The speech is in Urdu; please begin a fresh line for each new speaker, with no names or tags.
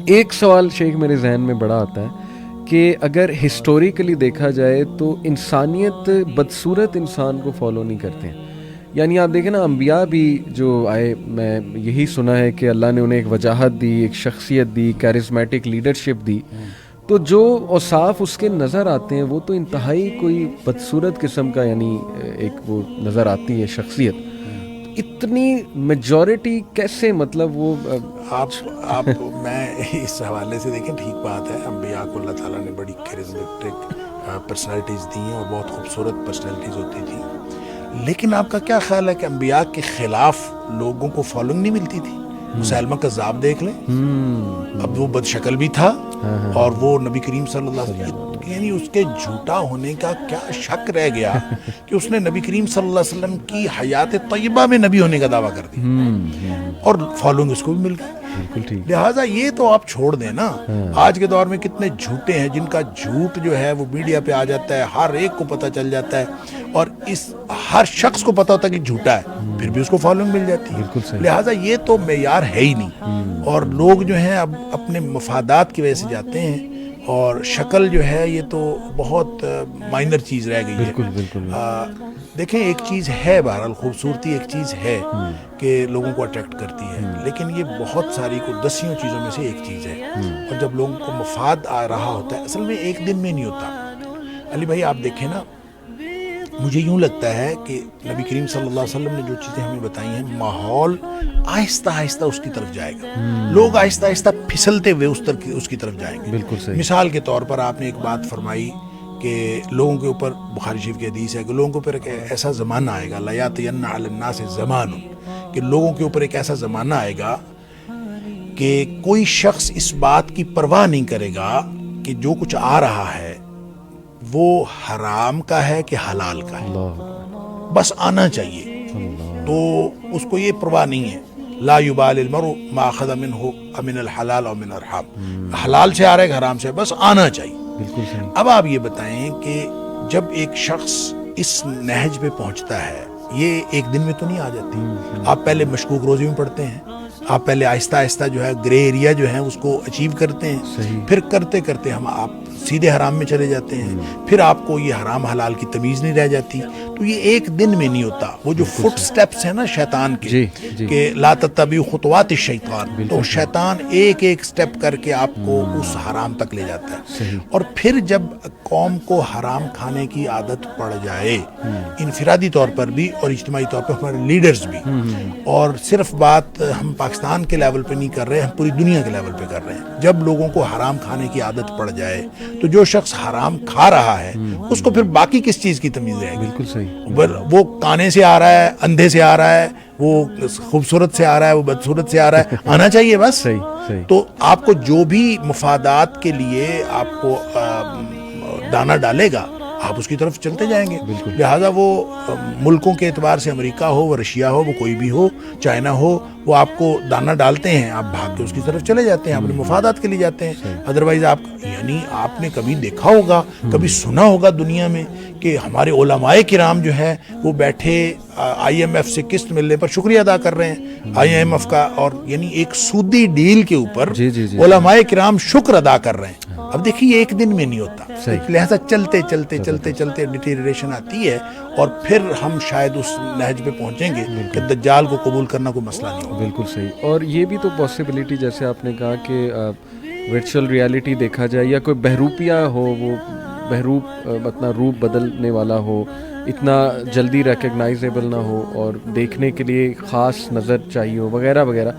ایک سوال شیخ میرے ذہن میں بڑا آتا ہے کہ اگر ہسٹوریکلی دیکھا جائے تو انسانیت بدصورت انسان کو فالو نہیں کرتے ہیں. یعنی آپ دیکھیں نا انبیاء بھی جو آئے، میں یہی سنا ہے کہ اللہ نے انہیں ایک وجاہت دی، ایک شخصیت دی، کیرزمیٹک لیڈرشپ دی، تو جو اوصاف اس کے نظر آتے ہیں وہ تو انتہائی کوئی بدصورت قسم کا، یعنی ایک وہ نظر آتی ہے شخصیت. اتنی میجورٹی کیسے، مطلب وہ
آپ میں اس حوالے سے دیکھیں، ٹھیک بات ہے، انبیاء کو اللہ تعالیٰ نے بڑی کیرزمیٹک پرسنالٹیز دی ہیں اور بہت خوبصورت پرسنالٹیز ہوتی تھیں، لیکن آپ کا کیا خیال ہے کہ انبیاء کے خلاف لوگوں کو فالوئنگ نہیں ملتی تھی؟ مسیلمہ کذاب دیکھ لیں، اب وہ بد شکل بھی تھا اور وہ نبی کریم صلی اللہ علیہ وسلم، یعنی اس کے جھوٹا ہونے کا کیا شک رہ گیا کہ اس نے نبی کریم صلی اللہ علیہ وسلم کی حیات طیبہ میں نبی ہونے کا دعویٰ کر دیا اور فالوئنگ اس کو بھی مل گئی.
بالکل ٹھیک.
لہٰذا یہ تو آپ چھوڑ دیں نا. آج کے دور میں کتنے جھوٹے ہیں جن کا جھوٹ جو ہے وہ میڈیا پہ آ جاتا ہے، ہر ایک کو پتہ چل جاتا ہے اور اس ہر شخص کو پتہ ہوتا ہے کہ جھوٹا ہے، پھر بھی اس کو فالوئنگ مل جاتی ہے.
بالکل صحیح.
لہٰذا یہ تو معیار ہے ہی نہیں، اور لوگ جو ہیں اب اپنے مفادات کی وجہ سے جاتے ہیں، اور شکل جو ہے یہ تو بہت مائنر چیز رہ گئی ہے.
بالکل بالکل.
دیکھیں ایک چیز ہے، بہرحال خوبصورتی ایک چیز ہے کہ لوگوں کو اٹریکٹ کرتی ہے، لیکن یہ بہت ساری کو دسیوں چیزوں میں سے ایک چیز ہے، اور جب لوگوں کو مفاد آ رہا ہوتا ہے، اصل میں ایک دن میں نہیں ہوتا. علی بھائی آپ دیکھیں نا، مجھے یوں لگتا ہے کہ نبی کریم صلی اللہ علیہ وسلم نے جو چیزیں ہمیں بتائی ہیں، ماحول آہستہ آہستہ اس کی طرف جائے گا، لوگ آہستہ آہستہ پھسلتے ہوئے اس کی طرف جائیں گے.
بالکل صحیح.
مثال کے طور پر آپ نے ایک بات فرمائی کہ لوگوں کے اوپر، بخاری شریف کی حدیث ہے کہ لوگوں کے اوپر ایک ایسا زمانہ آئے گا، لَيَأْتِيَنَّ عَلَى النَّاسِ زَمَانٌ، کہ لوگوں کے اوپر ایک ایسا زمانہ آئے گا کہ کوئی شخص اس بات کی پرواہ نہیں کرے گا کہ جو کچھ آ رہا ہے وہ حرام کا ہے کہ حلال کا ہے، بس آنا چاہیے. تو اس کو یہ پرواہ نہیں ہے، لا یبال المرء ما اخذ منه من الحلال او من الحرام، حلال سے آ رہا ہے کہ حرام سے، بس آنا چاہیے.
بالکل صحیح.
اب آپ یہ بتائیں کہ جب ایک شخص اس نہج پہ پہنچتا ہے، یہ ایک دن میں تو نہیں آ جاتی. آپ پہلے مشکوک روزی میں پڑھتے ہیں، آپ پہلے آہستہ آہستہ جو ہے گرے ایریا جو ہے اس کو اچیو کرتے ہیں.
صحیح.
پھر کرتے کرتے آپ سیدھے حرام میں چلے جاتے ہیں، پھر آپ کو یہ حرام حلال کی تمیز نہیں رہ جاتی. تو یہ ایک دن میں نہیں ہوتا. وہ جو فٹ سٹیپس ہیں نا شیطان کے، کہ لا تتبعوا خطوات الشیطان، تو شیطان ایک ایک سٹیپ کر کے آپ کو اس حرام تک لے جاتا ہے. اور پھر جب قوم کو حرام کھانے کی عادت پڑ جائے، انفرادی طور پر بھی اور اجتماعی طور پر ہمارے لیڈرز بھی، اور صرف بات ہم پاکستان کے لیول پہ نہیں کر رہے، ہم پوری دنیا کے لیول پہ کر رہے ہیں، جب لوگوں کو حرام کھانے کی عادت پڑ جائے تو جو شخص حرام کھا رہا ہے اس کو پھر باقی کس چیز کی تمیز رہے گی؟
بالکل صحیح.
وہ کانے سے آ رہا ہے، اندھے سے آ رہا ہے، وہ خوبصورت سے آ رہا ہے، وہ بدصورت سے آ رہا ہے، آنا چاہیے بس.
صحیح.
تو آپ کو جو بھی مفادات کے لیے آپ کو دانہ ڈالے گا، آپ اس کی طرف چلتے جائیں گے. لہٰذا وہ ملکوں کے اعتبار سے امریکہ ہو، وہ رشیا ہو، وہ کوئی بھی ہو، چائنا ہو، وہ آپ کو دانہ ڈالتے ہیں، آپ بھاگ کے اس کی طرف چلے جاتے ہیں، اپنے مفادات کے لیے جاتے ہیں. ادروائز یعنی آپ نے کبھی دیکھا ہوگا، کبھی سنا ہوگا دنیا میں کہ ہمارے علماء کرام جو ہیں وہ بیٹھے آئی ایم ایف سے قسط ملنے پر شکریہ ادا کر رہے ہیں، آئی ایم ایف کا، اور یعنی ایک سودی ڈیل کے اوپر علماء کرام شکر ادا کر رہے ہیں. اب دیکھیے ایک دن میں نہیں ہوتا، لہذا چلتے چلتے چلتے چلتے ڈیٹیریشن آتی ہے، اور پھر ہم شاید اس نہج پہ پہنچیں گے کہ دجال کو قبول کرنا کوئی مسئلہ نہیں ہوگا.
بالکل صحیح. اور یہ بھی تو پاسبلٹی، جیسے آپ نے کہا کہ ورچوئل ریالٹی دیکھا جائے، یا کوئی بہروپیہ ہو، وہ بہروپ اپنا روپ بدلنے والا ہو، اتنا جلدی ریکگنائزیبل نہ ہو، اور دیکھنے کے لیے خاص نظر چاہیے ہو، وغیرہ وغیرہ.